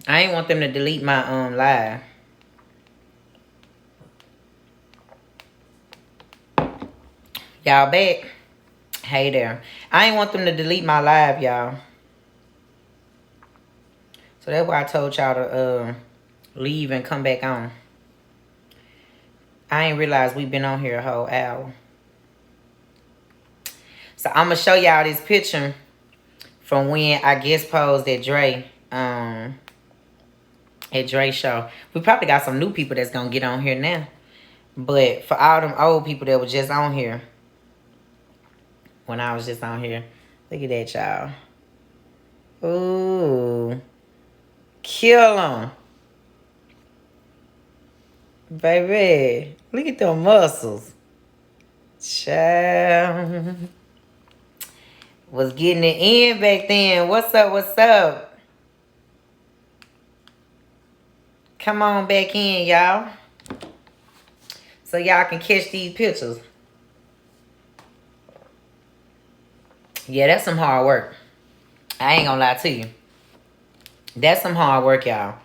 I ain't want them to delete my live. Y'all back? Hey there. I ain't want them to delete my live, y'all. So that's why I told y'all to leave and come back on. I ain't realized we've been on here a whole hour. So I'm gonna show y'all this picture from when I guest posed at Dre show. We probably got some new people that's gonna get on here now. But for all them old people that were just on here, when I was just on here, look at that, y'all. Ooh, kill them, baby. Look at them muscles, child. Was getting it in back then. What's up? What's up? Come on back in, y'all, so y'all can catch these pictures. Yeah, that's some hard work. I ain't gonna lie to you. That's some hard work, y'all.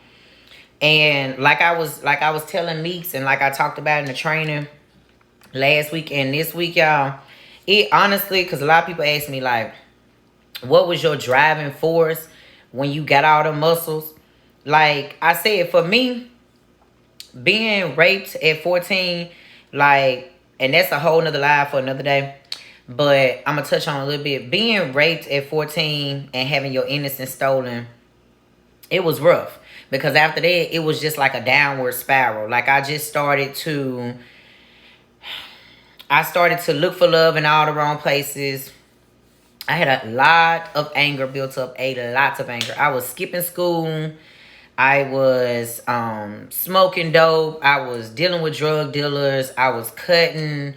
And like I was telling Meeks, and like I talked about in the training last week and this week, y'all, it honestly, because a lot of people ask me, like, what was your driving force when you got all the muscles? Like I said, for me, being raped at 14, like, and that's a whole nother live for another day, but I'm gonna touch on a little bit. Being raped at 14 and having your innocence stolen, it was rough, because after that it was just like a downward spiral. Like I started to look for love in all the wrong places. I had a lot of anger built up, a lot of anger. I was skipping school. I was smoking dope. I was dealing with drug dealers. I was cutting,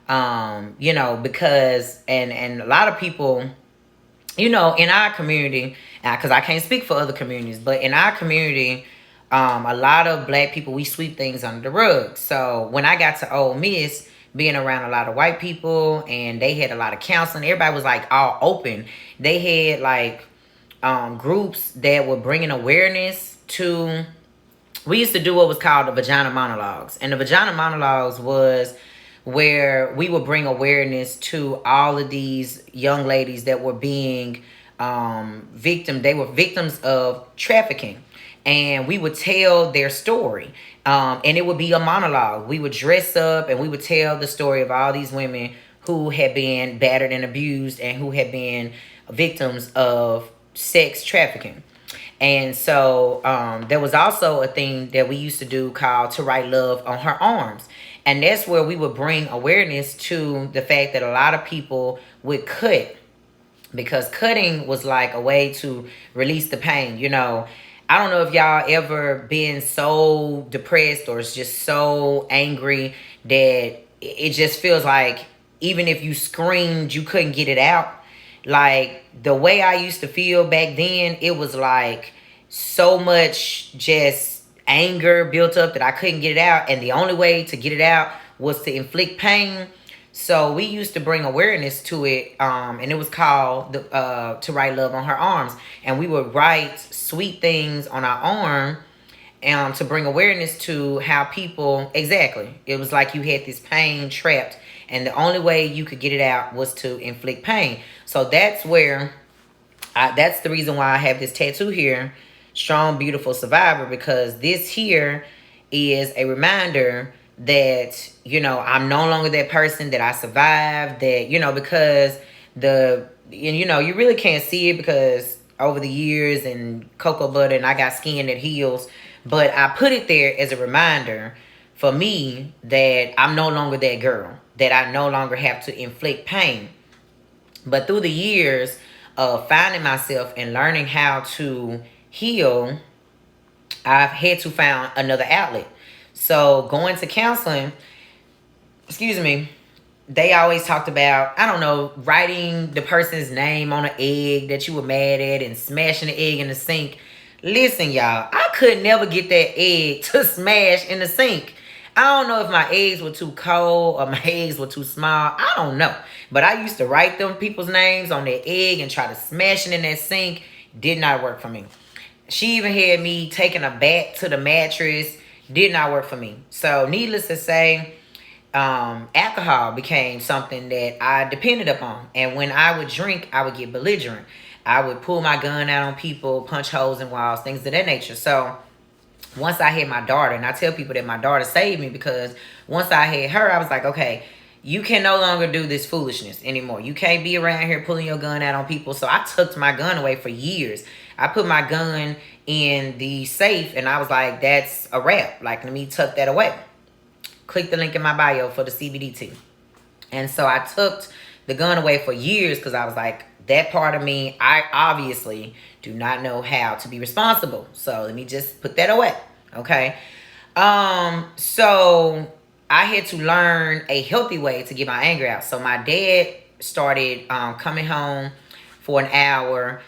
because, and a lot of people, in our community, because I can't speak for other communities, but in our community, a lot of black people, we sweep things under the rug. So when I got to Ole Miss, being around a lot of white people, and they had a lot of counseling, everybody was like all open. They had like groups that were bringing awareness to. We used to do what was called the vagina monologues, and the vagina monologues was where we would bring awareness to all of these young ladies that were being they were victims of trafficking, and we would tell their story, and it would be a monologue. We would dress up and we would tell the story of all these women who had been battered and abused and who had been victims of sex trafficking. And so there was also a thing that we used to do called To Write Love on Her Arms. And that's where we would bring awareness to the fact that a lot of people would cut, because cutting was like a way to release the pain. I don't know if y'all ever been so depressed or just so angry that it just feels like even if you screamed, you couldn't get it out. Like the way I used to feel back then, it was like so much just anger built up that I couldn't get it out. And the only way to get it out was to inflict pain. So we used to bring awareness to it, and it was called To Write Love on Her Arms. And we would write sweet things on our arm, to bring awareness to how people, exactly, it was like you had this pain trapped, and the only way you could get it out was to inflict pain. So that's that's the reason why I have this tattoo here, Strong Beautiful Survivor, because this here is a reminder that, I'm no longer that person, that I survived, that, because you really can't see it because over the years and cocoa butter, and I got skin that heals, but I put it there as a reminder for me that I'm no longer that girl, that I no longer have to inflict pain. But through the years of finding myself and learning how to heal, I've had to find another outlet. So going to counseling, they always talked about, I don't know, writing the person's name on an egg that you were mad at and smashing the egg in the sink. Listen, y'all, I could never get that egg to smash in the sink. I don't know if my eggs were too cold or my eggs were too small. I don't know. But I used to write them people's names on their egg and try to smash it in that sink. Did not work for me. She even had me taking a bat to the mattress. Did not work for me. So needless to say, alcohol became something that I depended upon. And when I would drink, I would get belligerent. I would pull my gun out on people, punch holes in walls, things of that nature. So once I had my daughter, and I tell people that my daughter saved me, because once I had her, I was like, okay, you can no longer do this foolishness anymore. You can't be around here pulling your gun out on people. So I tucked my gun away for years. I put my gun in the safe, and I was like, that's a wrap. Like, let me tuck that away. Click the link in my bio for the CBD tea. And so I tucked the gun away for years because I was like, that part of me, I obviously do not know how to be responsible. So let me just put that away. Okay. So I had to learn a healthy way to get my anger out. So my dad started coming home for an hour,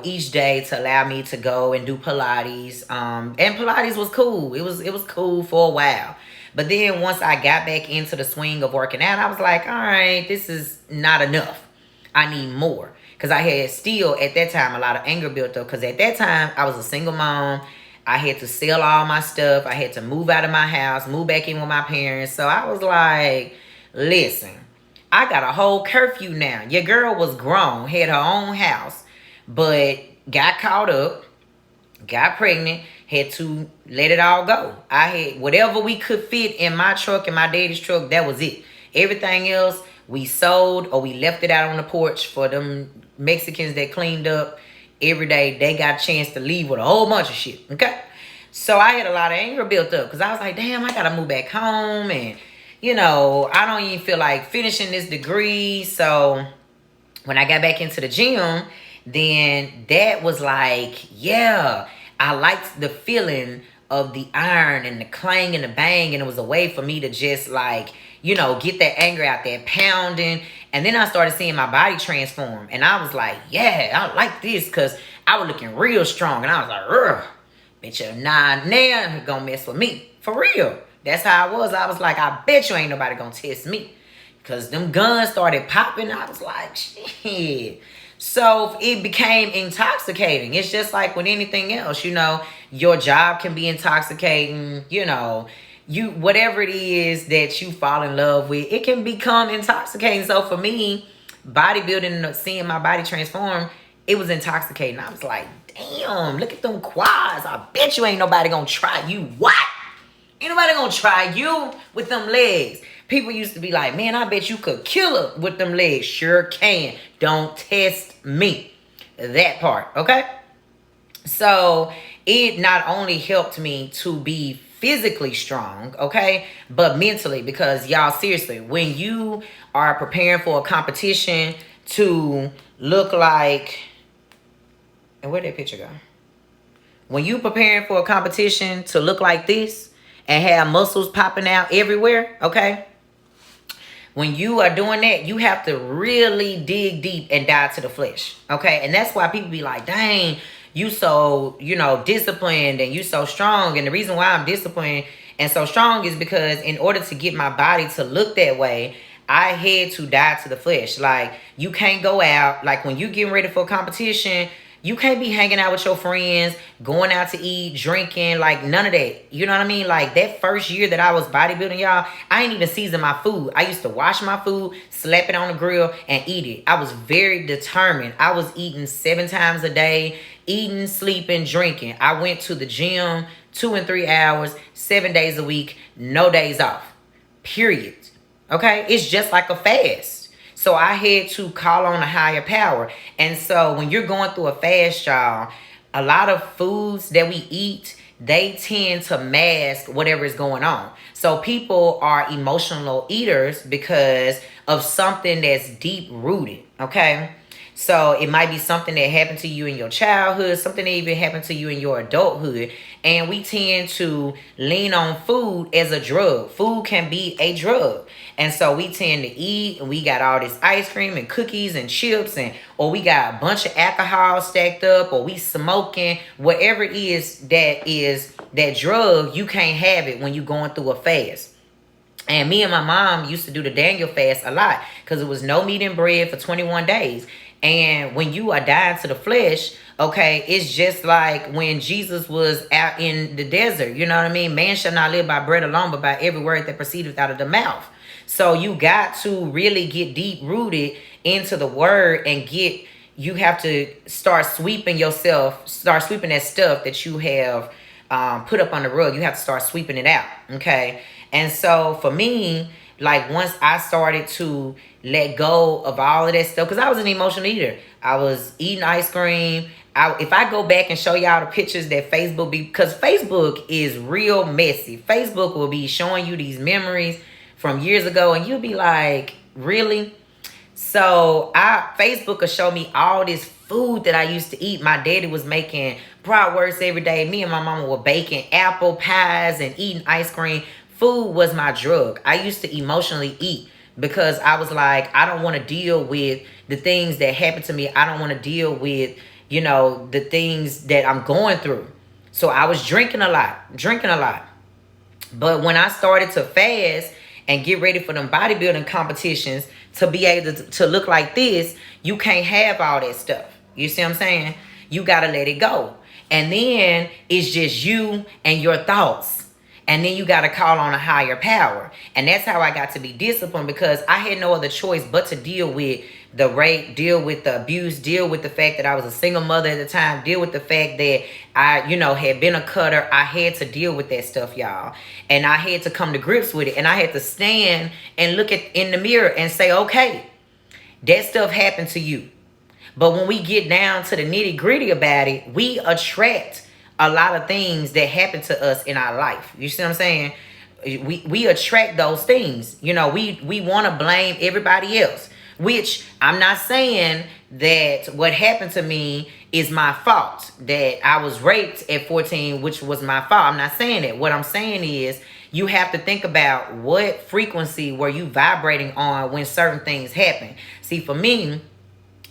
each day to allow me to go and do Pilates. And Pilates was cool. It was cool for a while. But then once I got back into the swing of working out, I was like, all right, this is not enough. I need more. Because I had still, at that time, a lot of anger built up. Because at that time, I was a single mom. I had to sell all my stuff. I had to move out of my house, move back in with my parents. So I was like, listen, I got a whole curfew now. Your girl was grown, had her own house, but got caught up, got pregnant, had to let it all go. I had whatever we could fit in my truck, in my daddy's truck, that was it. Everything else, we sold or we left it out on the porch for them Mexicans that cleaned up every day. They got a chance to leave with a whole bunch of shit, okay? So I had a lot of anger built up because I was like, damn, I got to move back home. And, I don't even feel like finishing this degree. So when I got back into the gym, then that was like, yeah, I liked the feeling of the iron and the clang and the bang. And it was a way for me to just like, get that anger out there, pounding. And then I started seeing my body transform. And I was like, yeah, I like this, because I was looking real strong. And I was like, ugh, bitch, you're now gonna mess with me. For real. That's how I was. I was like, I bet you ain't nobody gonna test me. Because them guns started popping. I was like, shit. So it became intoxicating. It's just like with anything else, your job can be intoxicating, whatever it is that you fall in love with, it can become intoxicating. So for me, bodybuilding, seeing my body transform, it was intoxicating. I was like, damn, look at them quads. I bet you ain't nobody gonna try you. What? Ain't nobody gonna try you with them legs. People used to be like, man, I bet you could kill her with them legs. Sure can. Don't test me. That part, okay? So it not only helped me to be physically strong, okay, but mentally, because y'all, seriously, when you are preparing for a competition to look like, and where'd that picture go? When you preparing for a competition to look like this and have muscles popping out everywhere, okay, when you are doing that, you have to really dig deep and dive to the flesh, okay? And that's why people be like, dang, you so, disciplined and you so strong. And the reason why I'm disciplined and so strong is because in order to get my body to look that way, I had to dive to the flesh. Like, you can't go out, like when you getting ready for a competition, you can't be hanging out with your friends, going out to eat, drinking, like none of that. You know what I mean? Like that first year that I was bodybuilding, y'all, I ain't even season my food. I used to wash my food, slap it on the grill, and eat it. I was very determined. I was eating 7 times a day, eating, sleeping, drinking. I went to the gym 2 and 3 hours, 7 days a week, no days off, period. Okay? It's just like a fast. So I had to call on a higher power. And so when you're going through a fast, y'all, a lot of foods that we eat, they tend to mask whatever is going on. So people are emotional eaters because of something that's deep rooted, okay? So it might be something that happened to you in your childhood, something that even happened to you in your adulthood. And we tend to lean on food as a drug. Food can be a drug. And so we tend to eat, and we got all this ice cream and cookies and chips, or we got a bunch of alcohol stacked up, or we smoking, whatever it is that drug, you can't have it when you're going through a fast. And me and my mom used to do the Daniel fast a lot because it was no meat and bread for 21 days. And when you are dying to the flesh, okay, it's just like when Jesus was out in the desert. You know what I mean? Man shall not live by bread alone, but by every word that proceedeth out of the mouth. So you got to really get deep rooted into the word and you have to start sweeping yourself, start sweeping that stuff that you have put up on the rug. You have to start sweeping it out. Okay. And so for me, like once I started to let go of all of that stuff, because I was an emotional eater. I was eating ice cream. If I go back and show y'all the pictures that Facebook because Facebook is real messy. Facebook will be showing you these memories from years ago, and you'll be like, really? So Facebook will show me all this food that I used to eat. My daddy was making bratwurst every day. Me and my mama were baking apple pies and eating ice cream. Food was my drug. I used to emotionally eat because I was like, I don't want to deal with the things that happened to me. I don't want to deal with, the things that I'm going through. So I was drinking a lot. But when I started to fast and get ready for them bodybuilding competitions to be able to look like this, you can't have all that stuff. You see what I'm saying? You got to let it go. And then it's just you and your thoughts. And then you got to call on a higher power. And that's how I got to be disciplined, because I had no other choice but to deal with the rape, deal with the abuse, deal with the fact that I was a single mother at the time, deal with the fact that I, had been a cutter. I had to deal with that stuff, y'all. And I had to come to grips with it. And I had to stand and look in the mirror and say, okay, that stuff happened to you. But when we get down to the nitty gritty about it, we attract a lot of things that happen to us in our life. You see what I'm saying? We attract those things. We want to blame everybody else, which I'm not saying that what happened to me is my fault, that I was raped at 14, which was my fault. I'm not saying that. What I'm saying is you have to think about what frequency were you vibrating on when certain things happen. See, for me,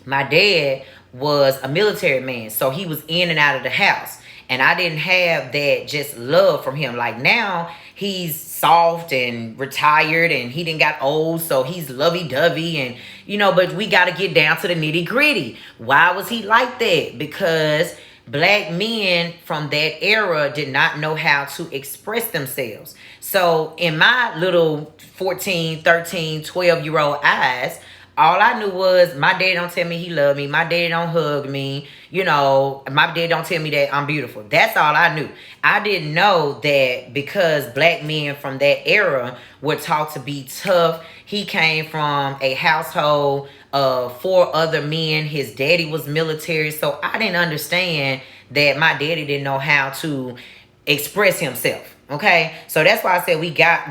my dad was a military man, so he was in and out of the house. And I didn't have that just love from him. Like now he's soft and retired and he didn't got old. So he's lovey-dovey and, but we got to get down to the nitty gritty. Why was he like that? Because black men from that era did not know how to express themselves. So in my little 14, 13, 12-year-old eyes, all I knew was my dad don't tell me he loved me. My dad don't hug me. My dad don't tell me that I'm beautiful. That's all I knew. I didn't know that because black men from that era were taught to be tough. He came from a household of 4 other men. His daddy was military. So I didn't understand that my daddy didn't know how to express himself. Okay, so that's why I said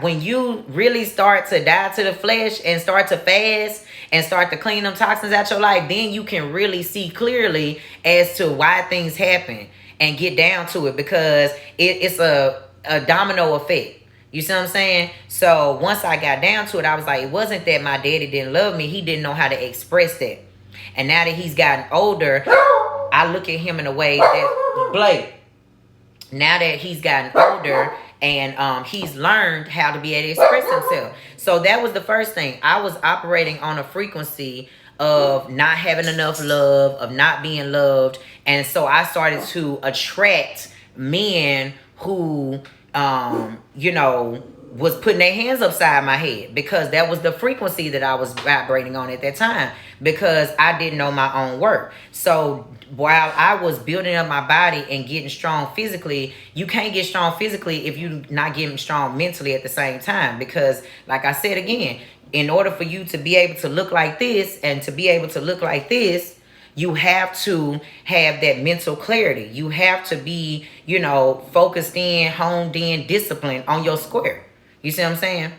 when you really start to die to the flesh and start to fast and start to clean them toxins out your life, then you can really see clearly as to why things happen and get down to it, because it's a domino effect. You see what I'm saying? So once I got down to it, I was like, it wasn't that my daddy didn't love me. He didn't know how to express that. And now that he's gotten older, I look at him in a way that, Blake, now that he's gotten older and he's learned how to be able to express himself. So that was the first thing. I was operating on a frequency of not having enough love, of not being loved. And so I started to attract men who, was putting their hands upside my head, because that was the frequency that I was vibrating on at that time, because I didn't know my own worth. So while I was building up my body and getting strong physically, you can't get strong physically if you're not getting strong mentally at the same time. Because like I said again, in order for you to be able to look like this and to be able to look like this, you have to have that mental clarity. You have to be, focused in, honed in, disciplined on your square. You see what I'm saying?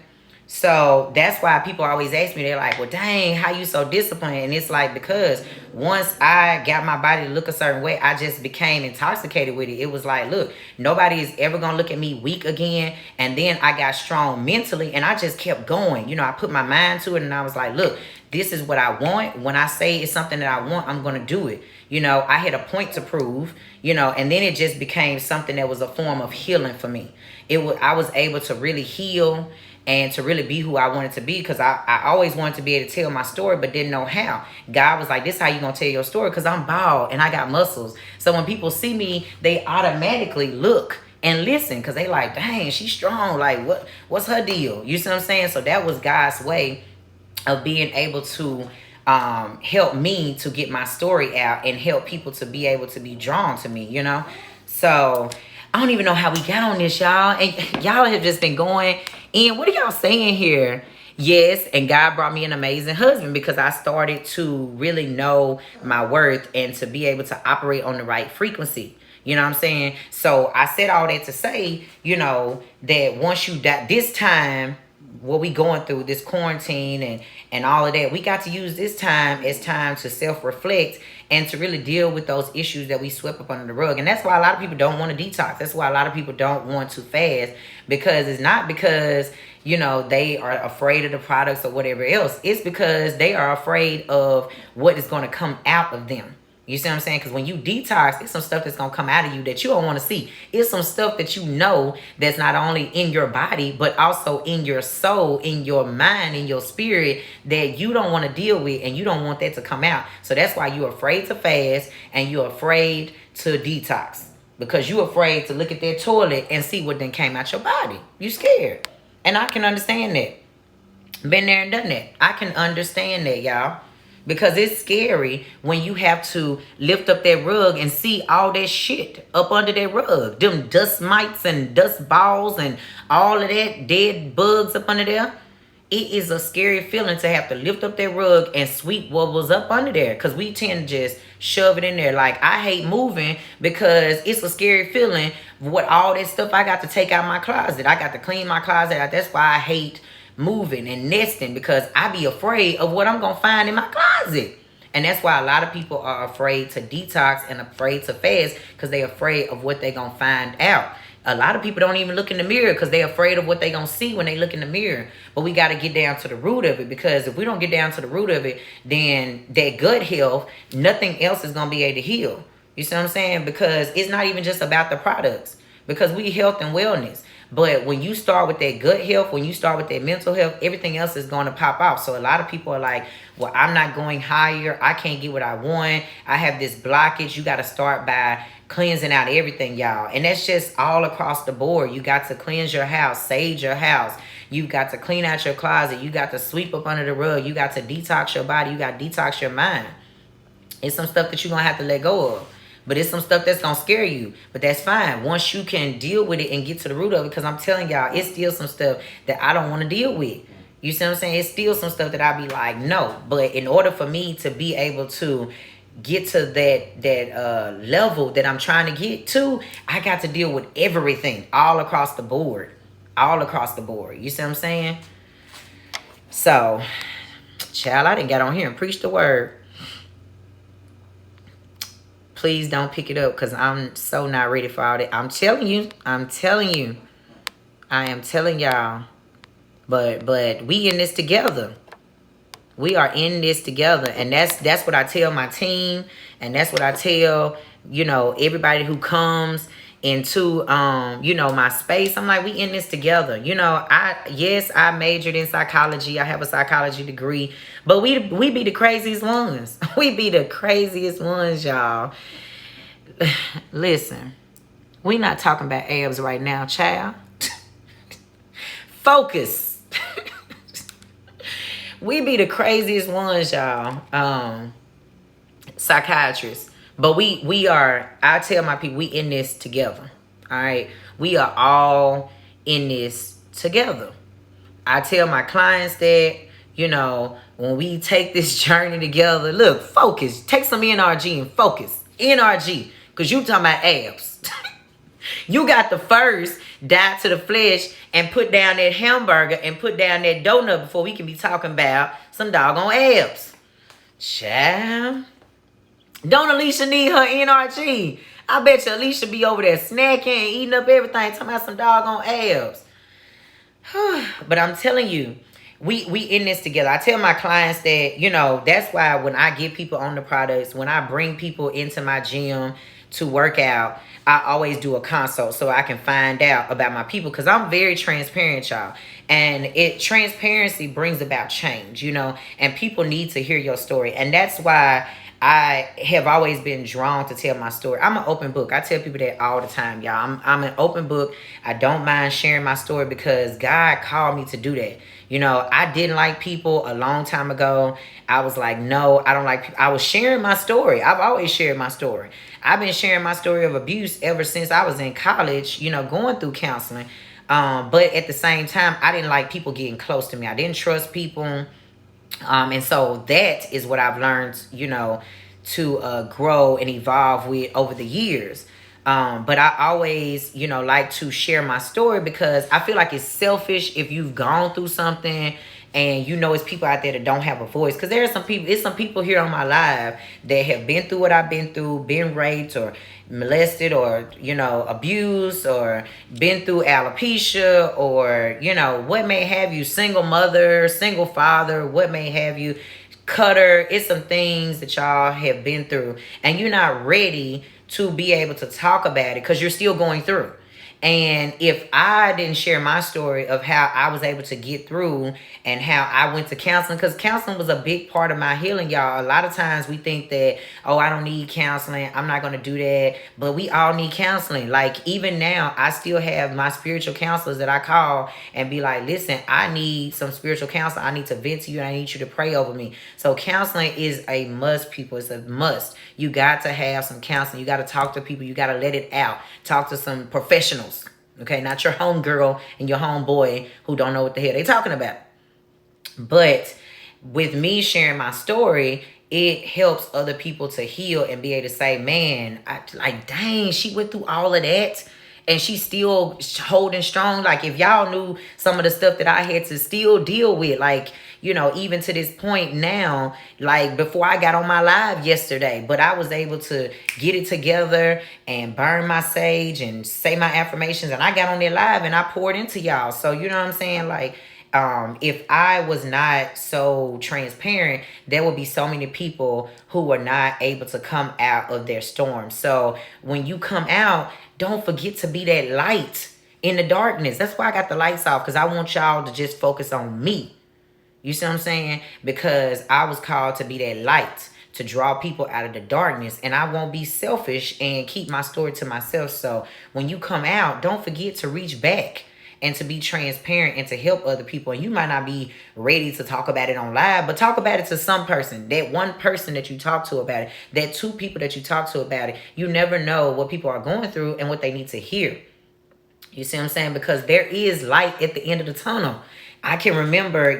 So that's why people always ask me, they're like, well, dang, how you so disciplined? And it's like, because once I got my body to look a certain way, I just became intoxicated with it. It was like, look, nobody is ever going to look at me weak again. And then I got strong mentally and I just kept going. I put my mind to it and I was like, look, this is what I want. When I say it's something that I want, I'm going to do it. I had a point to prove, and then it just became something that was a form of healing for me. I was able to really heal and to really be who I wanted to be, because I always wanted to be able to tell my story but didn't know how. God was like, this is how you gonna tell your story, because I'm bald and I got muscles. So when people see me, they automatically look and listen, because they like, dang, she's strong. Like, what's her deal? You see what I'm saying? So that was God's way of being able to help me to get my story out and help people to be able to be drawn to me, you know? So I don't even know how we got on this, y'all. And y'all have just been going in. What are y'all saying here? Yes, and God brought me an amazing husband, because I started to really know my worth and to be able to operate on the right frequency. You know what I'm saying? So I said all that to say, you know, that once you die, this time, what we going through, this quarantine and all of that, we got to use this time as time to self-reflect and to really deal with those issues that we swept up under the rug. And that's why a lot of people don't want to detox. That's why a lot of people don't want to fast, because it's not because, you know, they are afraid of the products or whatever else. It's because they are afraid of what is going to come out of them. You see what I'm saying? Because when you detox, it's some stuff that's going to come out of you that you don't want to see. It's some stuff that you know that's not only in your body, but also in your soul, in your mind, in your spirit, that you don't want to deal with, and you don't want that to come out. So that's why you're afraid to fast and you're afraid to detox, because you're afraid to look at that toilet and see what then came out your body. You scared. And I can understand that. Been there and done that. I can understand that, y'all. Because it's scary when you have to lift up that rug and see all that shit up under that rug. Them dust mites and dust balls and all of that dead bugs up under there. It is a scary feeling to have to lift up that rug and sweep what was up under there. Because we tend to just shove it in there. Like, I hate moving because it's a scary feeling. What all that stuff I got to take out my closet. I got to clean my closet out. That's why I hate moving and nesting, because I be afraid of what I'm gonna find in my closet. And that's why a lot of people are afraid to detox and afraid to fast, because they're afraid of what they're gonna find out. A lot of people don't even look in the mirror because they're afraid of what they're gonna see when they look in the mirror. But we got to get down to the root of it, because if we don't get down to the root of it, then that gut health, nothing else is gonna be able to heal. You see what I'm saying? Because it's not even just about the products, because we health and wellness. But when you start with that gut health, when you start with that mental health, everything else is going to pop off. So a lot of people are like, well, I'm not going higher. I can't get what I want. I have this blockage. You got to start by cleansing out everything, y'all. And that's just all across the board. You got to cleanse your house, sage your house. You got to clean out your closet. You got to sweep up under the rug. You got to detox your body. You got to detox your mind. It's some stuff that you're going to have to let go of. But it's some stuff that's going to scare you. But that's fine. Once you can deal with it and get to the root of it. Because I'm telling y'all, it's still some stuff that I don't want to deal with. You see what I'm saying? It's still some stuff that I be like, no. But in order for me to be able to get to that level that I'm trying to get to, I got to deal with everything. All across the board. All across the board. You see what I'm saying? So, child, I didn't get on here and preach the word. Please don't pick it up, because I'm so not ready for all that. I'm telling you. I am telling y'all. But we in this together. We are in this together. And that's what I tell my team. And that's what I tell, you know, everybody who comes into, you know, my space. I'm like, we in this together. You know, I majored in psychology. I have a psychology degree. But we be the craziest ones. We be the craziest ones, y'all. Listen, we not talking about abs right now, child. Focus. We be the craziest ones, y'all. Psychiatrists. But we are, I tell my people, we in this together. All right. We are all in this together. I tell my clients that, you know, when we take this journey together, look, focus. Take some NRG and focus. NRG. Because you talking about abs. You got to first die to the flesh and put down that hamburger and put down that donut before we can be talking about some doggone abs. Child. Don't Alicia need her NRG? I bet you Alicia be over there snacking and eating up everything, talking about some doggone abs. But I'm telling you, we in this together. I tell my clients that, you know, that's why when I get people on the products, when I bring people into my gym to work out, I always do a consult so I can find out about my people, because I'm very transparent, y'all. And transparency brings about change, and people need to hear your story. And that's why I have always been drawn to tell my story. I'm an open book. I tell people that all the time, y'all. I'm an open book. I don't mind sharing my story because God called me to do that. I didn't like people a long time ago. I was like, no, I don't like people. I was sharing my story. I've always shared my story. I've been sharing my story of abuse ever since I was in college, going through counseling. But at the same time, I didn't like people getting close to me. I didn't trust people. And so that is what I've learned, to grow and evolve with over the years. But I always, like to share my story because I feel like it's selfish if you've gone through something and it's people out there that don't have a voice. Because there are some people here on my live that have been through what I've been through, been raped or molested or, abused, or been through alopecia, or, what may have you, single mother, single father, what may have you, cutter. It's some things that y'all have been through and you're not ready to be able to talk about it because you're still going through. And if I didn't share my story of how I was able to get through and how I went to counseling, because counseling was a big part of my healing, y'all. A lot of times we think that, oh, I don't need counseling, I'm not going to do that. But we all need counseling. Like, even now, I still have my spiritual counselors that I call and be like, listen, I need some spiritual counseling. I need to vent to you and I need you to pray over me. So counseling is a must, people. It's a must. You got to have some counseling. You got to talk to people. You got to let it out. Talk to some professionals. Okay, not your homegirl and your homeboy who don't know what the hell they talking about. But with me sharing my story, it helps other people to heal and be able to say, man, dang, she went through all of that and she's still holding strong. Like, if y'all knew some of the stuff that I had to still deal with, like, even to this point now, like before I got on my live yesterday, but I was able to get it together and burn my sage and say my affirmations. And I got on there live and I poured into y'all. So, you know what I'm saying? Like, if I was not so transparent, there would be so many people who were not able to come out of their storm. So when you come out, don't forget to be that light in the darkness. That's why I got the lights off, because I want y'all to just focus on me. You see what I'm saying? Because I was called to be that light, to draw people out of the darkness. And I won't be selfish and keep my story to myself. So when you come out, don't forget to reach back and to be transparent and to help other people. And you might not be ready to talk about it on live, but talk about it to some person. That one person that you talk to about it, that two people that you talk to about it. You never know what people are going through and what they need to hear. You see what I'm saying? Because there is light at the end of the tunnel. I can remember,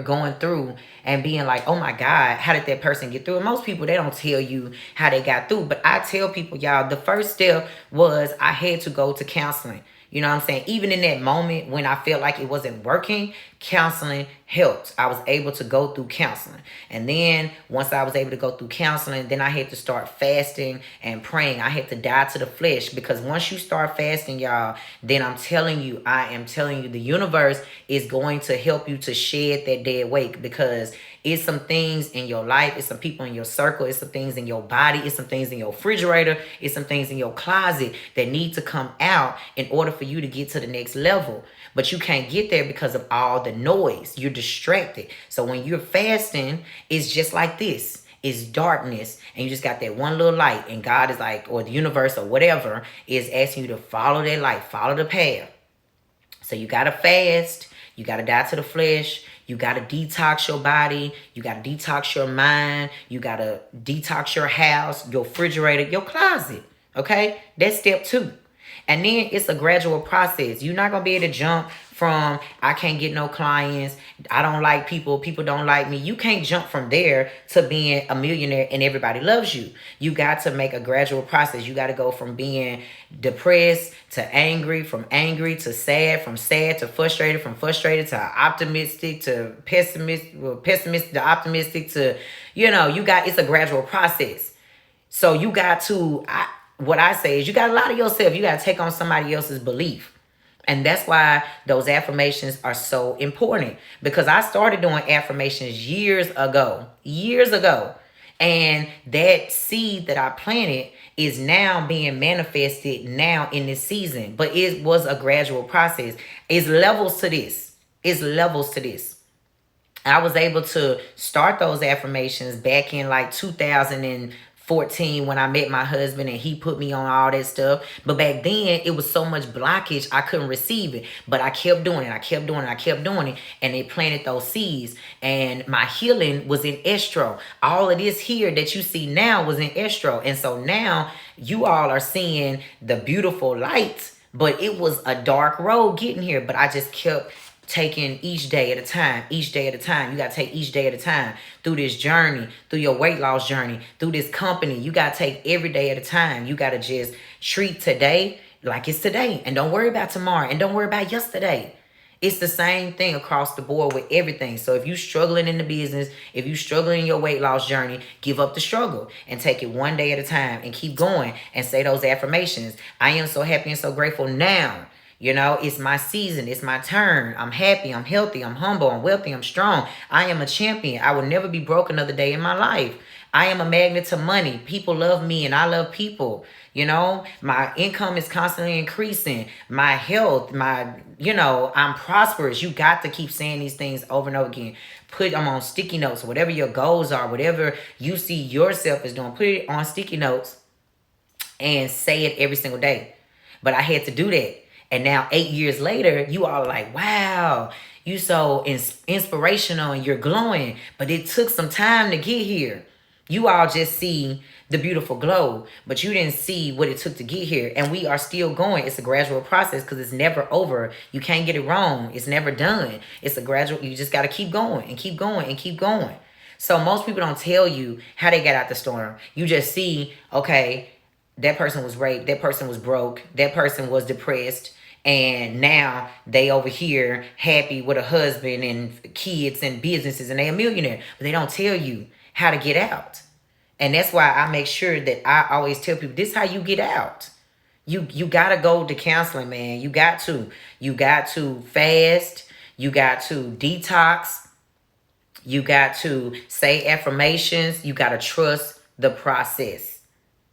going through and being like, oh my God, how did that person get through? And most people, they don't tell you how they got through. But I tell people, y'all, the first step was I had to go to counseling. You know what I'm saying? Even in that moment when I felt like it wasn't working, counseling helped. I was able to go through counseling. And then once I was able to go through counseling, then I had to start fasting and praying. I had to die to the flesh, because once you start fasting, y'all, then I am telling you, the universe is going to help you to shed that dead weight, because it's some things in your life, it's some people in your circle, it's some things in your body, it's some things in your refrigerator, it's some things in your closet that need to come out in order for you to get to the next level. But you can't get there because of all the noise. You're distracted. So when you're fasting, it's just like this. It's darkness, and you just got that one little light, and God is like, or the universe or whatever is asking you to follow that light, follow the path. So you got to fast. You got to die to the flesh. You got to detox your body. You got to detox your mind. You got to detox your house, your refrigerator, your closet. Okay? That's step 2. And then it's a gradual process. You're not going to be able to jump from, I can't get no clients, I don't like people, people don't like me. You can't jump from there to being a millionaire and everybody loves you. You got to make a gradual process. You got to go from being depressed to angry, from angry to sad, from sad to frustrated, from frustrated to optimistic to pessimistic to optimistic to, it's a gradual process. So you got to, what I say is, you got to lie to yourself. You got to take on somebody else's belief. And that's why those affirmations are so important. Because I started doing affirmations years ago. And that seed that I planted is now being manifested now in this season. But it was a gradual process. It's levels to this. It's levels to this. I was able to start those affirmations back in like 2014 when I met my husband and he put me on all that stuff. But back then it was so much blockage, I couldn't receive it. But I kept doing it. I kept doing it. I kept doing it. And it planted those seeds. And my healing was in estro. All of this here that you see now was in estro. And so now you all are seeing the beautiful lights. But it was a dark road getting here. But I just kept taking each day at a time, each day at a time. You got to take each day at a time through this journey, through your weight loss journey, through this company. You got to take every day at a time. You got to just treat today like it's today. And don't worry about tomorrow. And don't worry about yesterday. It's the same thing across the board with everything. So if you're struggling in the business, if you're struggling in your weight loss journey, give up the struggle and take it one day at a time and keep going and say those affirmations. I am so happy and so grateful now. You know, it's my season. It's my turn. I'm happy. I'm healthy. I'm humble. I'm wealthy. I'm strong. I am a champion. I will never be broke another day in my life. I am a magnet to money. People love me and I love people. You know, my income is constantly increasing. My health, I'm prosperous. You got to keep saying these things over and over again. Put them on sticky notes, whatever your goals are, whatever you see yourself as doing, put it on sticky notes and say it every single day. But I had to do that. And now 8 years later, you all are like, wow, you so inspirational and you're glowing. But it took some time to get here. You all just see the beautiful glow, but you didn't see what it took to get here. And we are still going. It's a gradual process because it's never over. You can't get it wrong. It's never done. It's a gradual. You just got to keep going and keep going and keep going. So most people don't tell you how they got out the storm. You just see, okay, that person was raped. That person was broke. That person was depressed. And now they over here happy with a husband and kids and businesses and they a millionaire. But they don't tell you how to get out. And that's why I make sure that I always tell people, this is how you get out. You got to go to counseling, man. You got to. You got to fast. You got to detox. You got to say affirmations. You got to trust the process.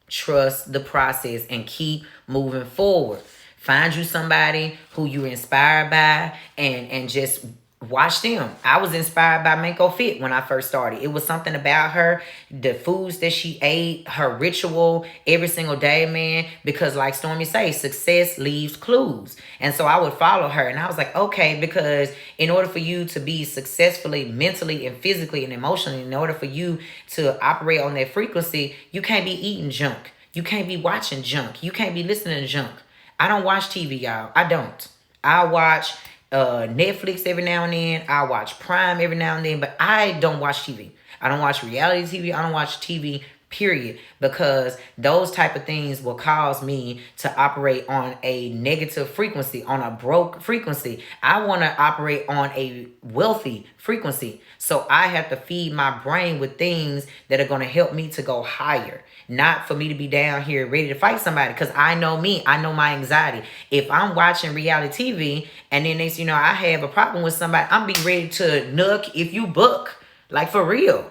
Trust the process and keep moving forward. Find you somebody who you're inspired by and just watch them. I was inspired by Mako Fit when I first started. It was something about her, the foods that she ate, her ritual every single day, man. Because like Stormy says, success leaves clues. And so I would follow her. And I was like, okay, because in order for you to be successfully mentally and physically and emotionally, in order for you to operate on that frequency, you can't be eating junk. You can't be watching junk. You can't be listening to junk. I don't watch TV, y'all. I don't. I watch Netflix every now and then. I watch Prime every now and then. But I don't watch TV. I don't watch reality TV. I don't watch TV, period. Because those type of things will cause me to operate on a negative frequency, on a broke frequency. I want to operate on a wealthy frequency. So I have to feed my brain with things that are going to help me to go higher. Not for me to be down here ready to fight somebody. Because I know me. I know my anxiety. If I'm watching reality TV and then next, I have a problem with somebody, I'm be ready to nuck if you book. Like for real.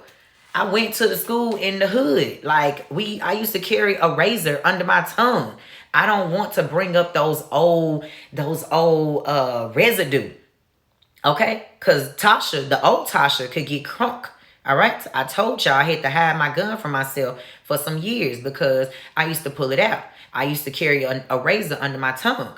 I went to the school in the hood. I used to carry a razor under my tongue. I don't want to bring up those old residue. Okay? Because Tasha, the old Tasha, could get crunk. All right? I told y'all I had to hide my gun from myself for some years because I used to pull it out. I used to carry a razor under my tongue.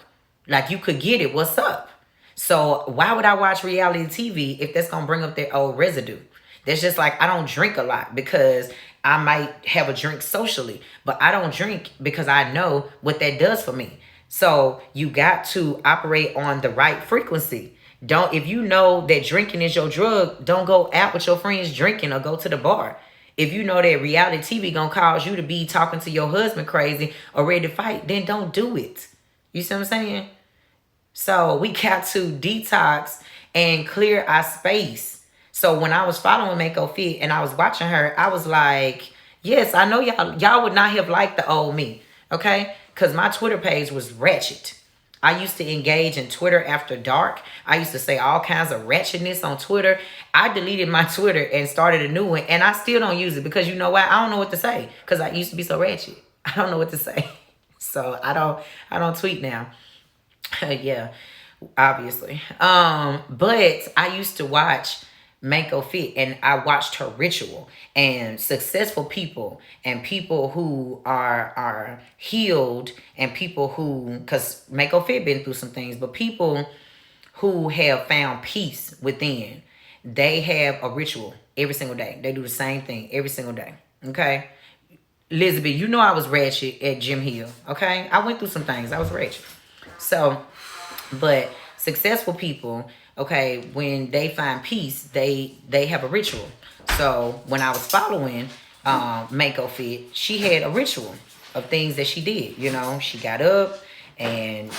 Like you could get it. What's up? So why would I watch reality TV if that's going to bring up that old residue? That's just like I don't drink a lot because I might have a drink socially. But I don't drink because I know what that does for me. So you got to operate on the right frequency. If you know that drinking is your drug, don't go out with your friends drinking or go to the bar. If you know that reality TV gonna cause you to be talking to your husband crazy or ready to fight, then don't do it. You see what I'm saying? So we got to detox and clear our space. So when I was following Mako Fit and I was watching her, I was like, yes, I know y'all would not have liked the old me, okay? Because my Twitter page was ratchet. I used to engage in Twitter after dark. I used to say all kinds of ratchetness on Twitter. I deleted my Twitter and started a new one, and I still don't use it because you know what? I don't know what to say because I used to be so ratchet. I don't know what to say. So I don't tweet now. Yeah, obviously. But I used to watch Mako Fit, and I watched her ritual, and successful people and people who are healed, and people who, because Mako Fit been through some things, but people who have found peace within, they have a ritual every single day. They do the same thing every single day. Okay. Elizabeth, you know I was ratchet at Jim Hill. Okay. I went through some things. I was ratchet. So, but successful people, okay, when they find peace, they have a ritual. So when I was following Mako Fit, she had a ritual of things that she did. You know, she got up and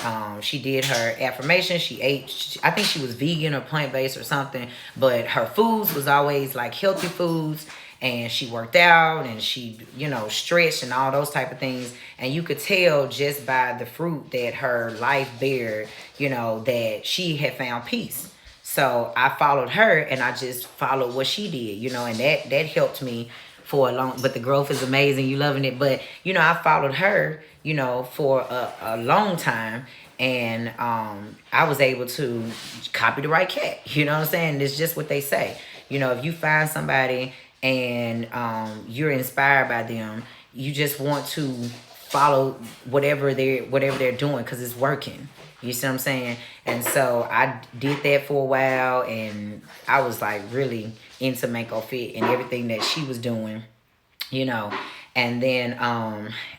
she did her affirmation. She ate, I think she was vegan or plant-based or something, but her foods was always like healthy foods. And she worked out and she, you know, stretched and all those type of things. And you could tell just by the fruit that her life bared, you know, that she had found peace. So I followed her and I just followed what she did, you know, and that helped me for a long, but the growth is amazing. You loving it. But, you know, I followed her, you know, for a long time. And I was able to copy the right cat. You know what I'm saying? It's just what they say. You know, if you find somebody and you're inspired by them, you just want to follow whatever they're doing because it's working. You see what I'm saying? And so I did that for a while, and I was like really into Mako Fit and everything that she was doing, you know. And then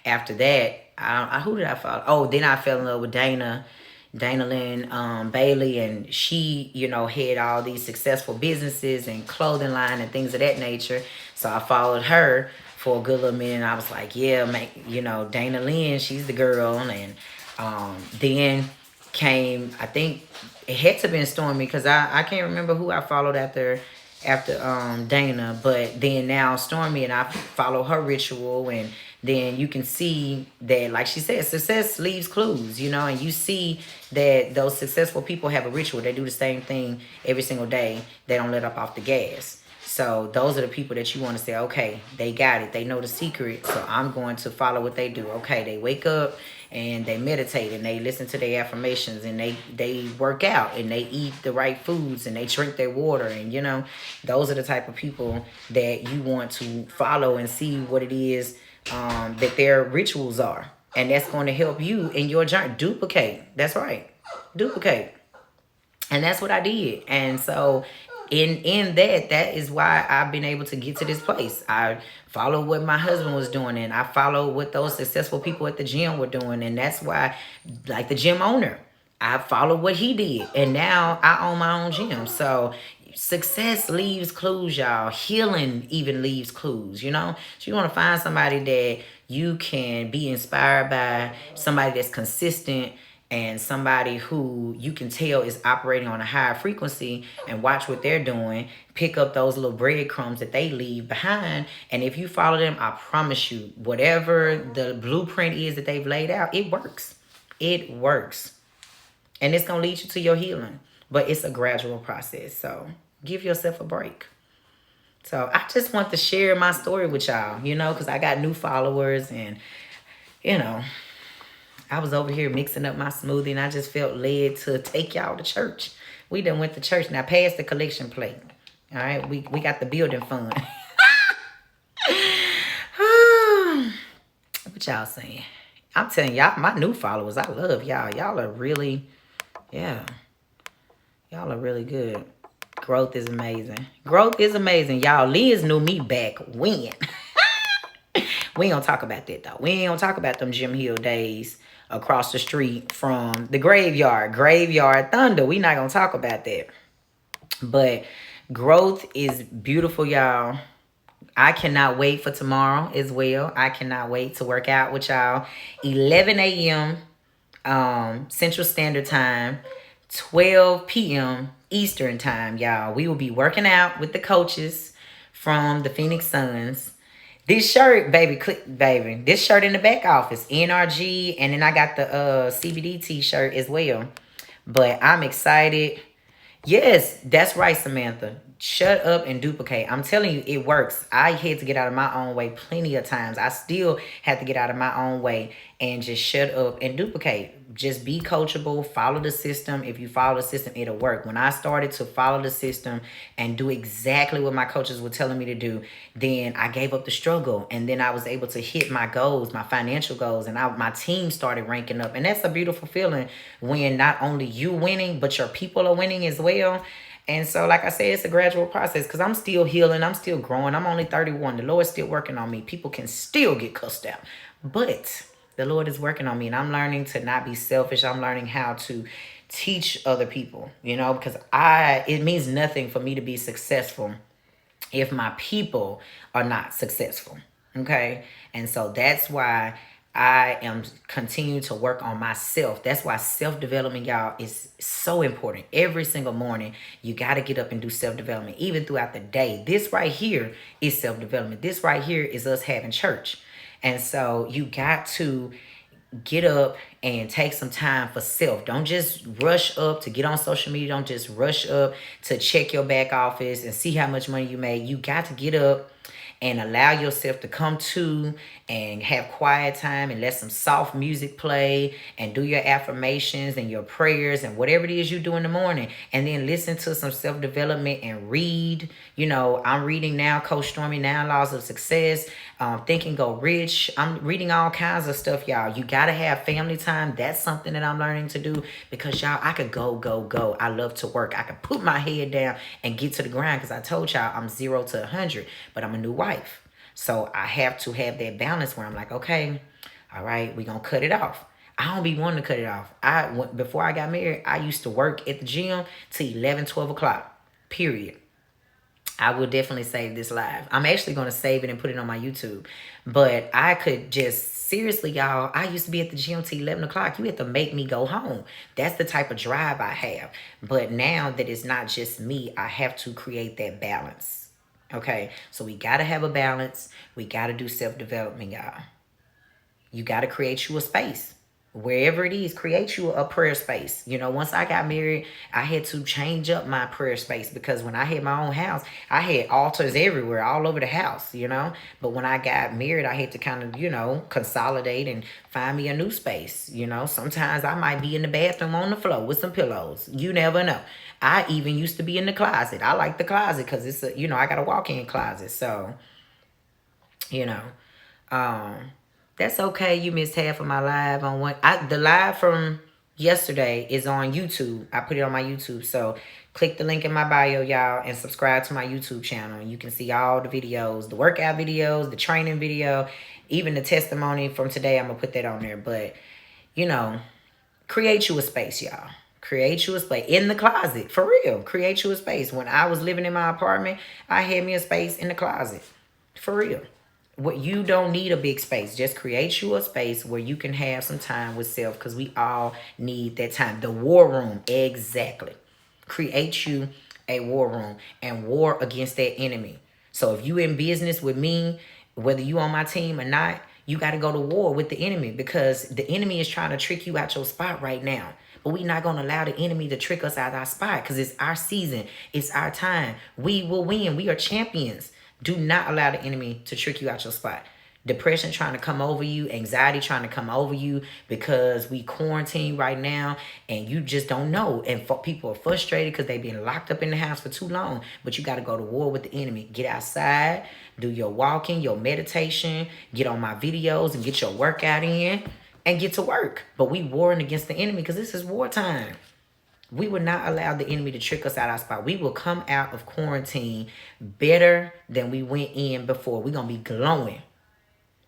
after that, who did I follow? Oh, then I fell in love with Dana Lynn Bailey, and she, you know, had all these successful businesses and clothing line and things of that nature. So I followed her for a good little minute. And I was like, yeah, you know, Dana Lynn, she's the girl. And then came, I think it had to been Stormy, because I can't remember who I followed after Dana, but then now Stormy, and I follow her ritual. And then you can see that, like she said, success leaves clues, you know, and you see that those successful people have a ritual. They do the same thing every single day. They don't let up off the gas. So those are the people that you want to say, okay, they got it. They know the secret. So I'm going to follow what they do. Okay, they wake up and they meditate and they listen to their affirmations and they work out and they eat the right foods and they drink their water. And, you know, those are the type of people that you want to follow and see what it is that their rituals are. And that's going to help you in your journey. Duplicate. That's right. Duplicate. And that's what I did. And so in that is why I've been able to get to this place. I followed what my husband was doing, and I followed what those successful people at the gym were doing. And that's why, like the gym owner, I followed what he did, and now I own my own gym. So success leaves clues, y'all. Healing even leaves clues, you know. So you want to find somebody that you can be inspired by, somebody that's consistent, and somebody who you can tell is operating on a higher frequency, and watch what they're doing. Pick up those little breadcrumbs that they leave behind. And if you follow them, I promise you, whatever the blueprint is that they've laid out, it works. It works. And it's going to lead you to your healing. But it's a gradual process. So give yourself a break. So I just want to share my story with y'all, you know, because I got new followers, and, you know, I was over here mixing up my smoothie, and I just felt led to take y'all to church. We done went to church. Now, pass the collection plate. All right? We got the building fund. What y'all saying? I'm telling y'all, my new followers, I love y'all. Y'all are really, yeah. Y'all are really good. Growth is amazing. Growth is amazing. Y'all, Liz knew me back when. We ain't gonna talk about that, though. We ain't gonna talk about them Jim Hill days across the street from the Graveyard Thunder. We not gonna talk about that. But growth is beautiful, y'all. I cannot wait for tomorrow as well. I cannot wait to work out with y'all. 11 a.m. Central Standard Time, 12 p.m. Eastern Time, y'all. We will be working out with the coaches from the Phoenix Suns. This shirt, baby, baby. This shirt in the back office, NRG, and then I got the CBD t-shirt as well. But I'm excited. Yes, that's right, Samantha. Shut up and duplicate. I'm telling you, it works. I had to get out of my own way plenty of times. I still had to get out of my own way and just shut up and duplicate. Just be coachable, follow the system. If you follow the system, it'll work. When I started to follow the system and do exactly what my coaches were telling me to do, then I gave up the struggle. And then I was able to hit my goals, my financial goals, and my team started ranking up. And that's a beautiful feeling when not only you winning, but your people are winning as well. And so, like I said, it's a gradual process because I'm still healing. I'm still growing. I'm only 31. The Lord's still working on me. People can still get cussed out. But the Lord is working on me, and I'm learning to not be selfish. I'm learning how to teach other people, because it means nothing for me to be successful if my people are not successful. Okay? And so that's why I am continuing to work on myself. That's why self-development, y'all, is so important. Every single morning, you got to get up and do self-development, even throughout the day. This right here is self-development. This right here is us having church. And so you got to get up and take some time for self. Don't just rush up to get on social media. Don't just rush up to check your back office and see how much money you made. You got to get up and allow yourself to come to and have quiet time and let some soft music play and do your affirmations and your prayers and whatever it is you do in the morning. And then listen to some self-development and read. I'm reading now Coach Stormy 9 Laws of Success, Think and Go Rich. I'm reading all kinds of stuff, y'all. You got to have family time. That's something that I'm learning to do because, y'all, I could go. I love to work. I could put my head down and get to the grind because I told y'all I'm 0 to 100, but I'm a new wife. So I have to have that balance where I'm like, okay, all right, we're going to cut it off. I don't be wanting to cut it off. Before I got married, I used to work at the gym till 11, 12 o'clock, period. I will definitely save this live. I'm actually going to save it and put it on my YouTube. But I could just, seriously, y'all, I used to be at the gym till 11 o'clock. You have to make me go home. That's the type of drive I have. But now that it's not just me, I have to create that balance. Okay? So we got to have a balance. We got to do self-development, y'all. You got to create you a space. Wherever it is, create you a prayer space. Once I got married, I had to change up my prayer space because when I had my own house, I had altars everywhere, all over the house, But when I got married, I had to kind of, consolidate and find me a new space, Sometimes I might be in the bathroom on the floor with some pillows. You never know. I even used to be in the closet. I like the closet because it's, I got a walk-in closet. So, that's okay. You missed half of my live on one. The live from yesterday is on YouTube. I put it on my YouTube. So click the link in my bio, y'all, and subscribe to my YouTube channel. You can see all the videos, the workout videos, the training video, even the testimony from today. I'm going to put that on there. But, create you a space, y'all. Create you a space in the closet. For real. Create you a space. When I was living in my apartment, I had me a space in the closet. For real. What you don't need a big space. Just create you a space where you can have some time with self because we all need that time. The war room, exactly. Create you a war room and war against that enemy. So if you in business with me, whether you on my team or not, you got to go to war with the enemy because the enemy is trying to trick you out your spot right now. But we're not going to allow the enemy to trick us out of our spot because it's our season. It's our time. We will win. We are champions. Do not allow the enemy to trick you out your spot. Depression trying to come over you, anxiety trying to come over you because we quarantine right now and you just don't know. And people are frustrated because they've been locked up in the house for too long. But you got to go to war with the enemy. Get outside, do your walking, your meditation, get on my videos and get your workout in and get to work. But we warring against the enemy because this is wartime. We will not allow the enemy to trick us out of our spot. We will come out of quarantine better than we went in before. We're going to be glowing.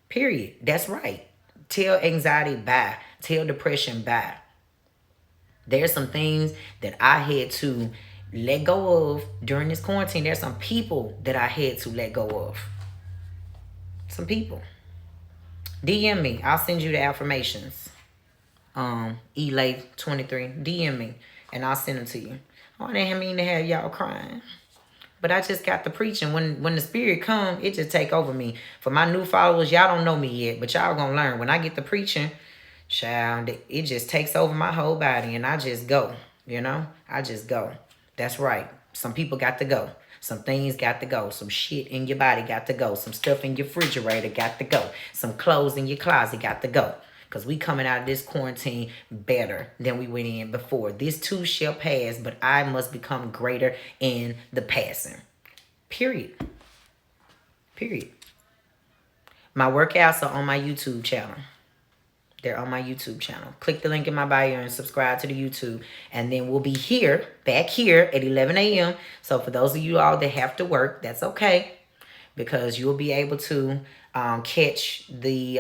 Period. That's right. Tell anxiety bye. Tell depression bye. There's some things that I had to let go of during this quarantine. There's some people that I had to let go of. Some people. DM me. I'll send you the affirmations. Elay23. DM me. And I'll send them to you. Oh, I didn't mean to have y'all crying. But I just got the preaching. When the spirit come, it just take over me. For my new followers, y'all don't know me yet, but y'all gonna learn. When I get the preaching, child, it just takes over my whole body, and I just go. You know, I just go. That's right. Some people got to go. Some things got to go. Some shit in your body got to go. Some stuff in your refrigerator got to go. Some clothes in your closet got to go. Because we coming out of this quarantine better than we went in before. This too shall pass, but I must become greater in the passing. Period. Period. My workouts are on my YouTube channel. They're on my YouTube channel. Click the link in my bio and subscribe to the YouTube. And then we'll be here, back here at 11 a.m. So for those of you all that have to work, that's okay. Because you'll be able to catch the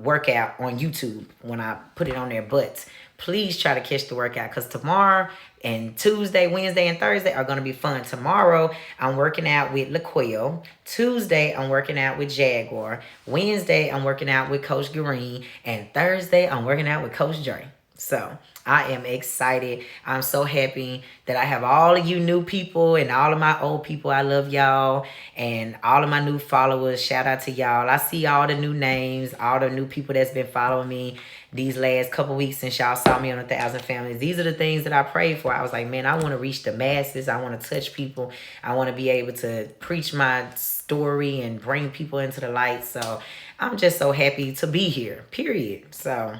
workout on YouTube when I put it on there. But please try to catch the workout, because tomorrow and Tuesday, Wednesday, and Thursday are going to be fun. Tomorrow, I'm working out with LaQuille. Tuesday, I'm working out with Jaguar. Wednesday, I'm working out with Coach Green. And Thursday, I'm working out with Coach Dre. So I am excited. I'm so happy that I have all of you new people and all of my old people. I love y'all, and all of my new followers. Shout out to y'all. I see all the new names, all the new people that's been following me these last couple weeks since y'all saw me on 1,000 Families. These are the things that I prayed for. I was like, man, I want to reach the masses. I want to touch people. I want to be able to preach my story and bring people into the light. So I'm just so happy to be here, period. So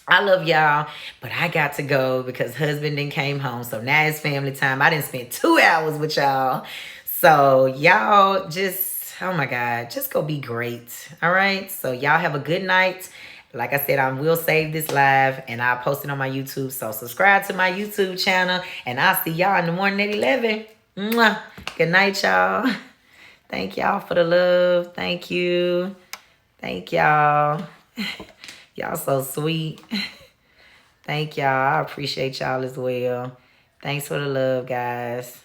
I love y'all, but I got to go because husband then came home. So now it's family time. I didn't spend 2 hours with y'all. So y'all just, oh my God, just go be great. All right. So y'all have a good night. Like I said, I will save this live and I'll post it on my YouTube. So subscribe to my YouTube channel and I'll see y'all in the morning at 11. Mwah. Good night, y'all. Thank y'all for the love. Thank you. Thank y'all. Y'all so sweet. Thank y'all. I appreciate y'all as well. Thanks for the love, guys.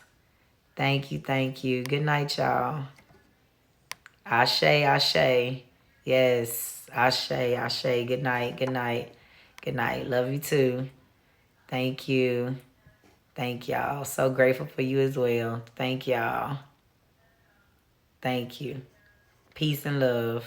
Thank you. Thank you. Good night, y'all. Ashe, ashe. Yes. Ashe, ashe. Good night. Good night. Good night. Love you too. Thank you. Thank y'all. So grateful for you as well. Thank y'all. Thank you. Peace and love.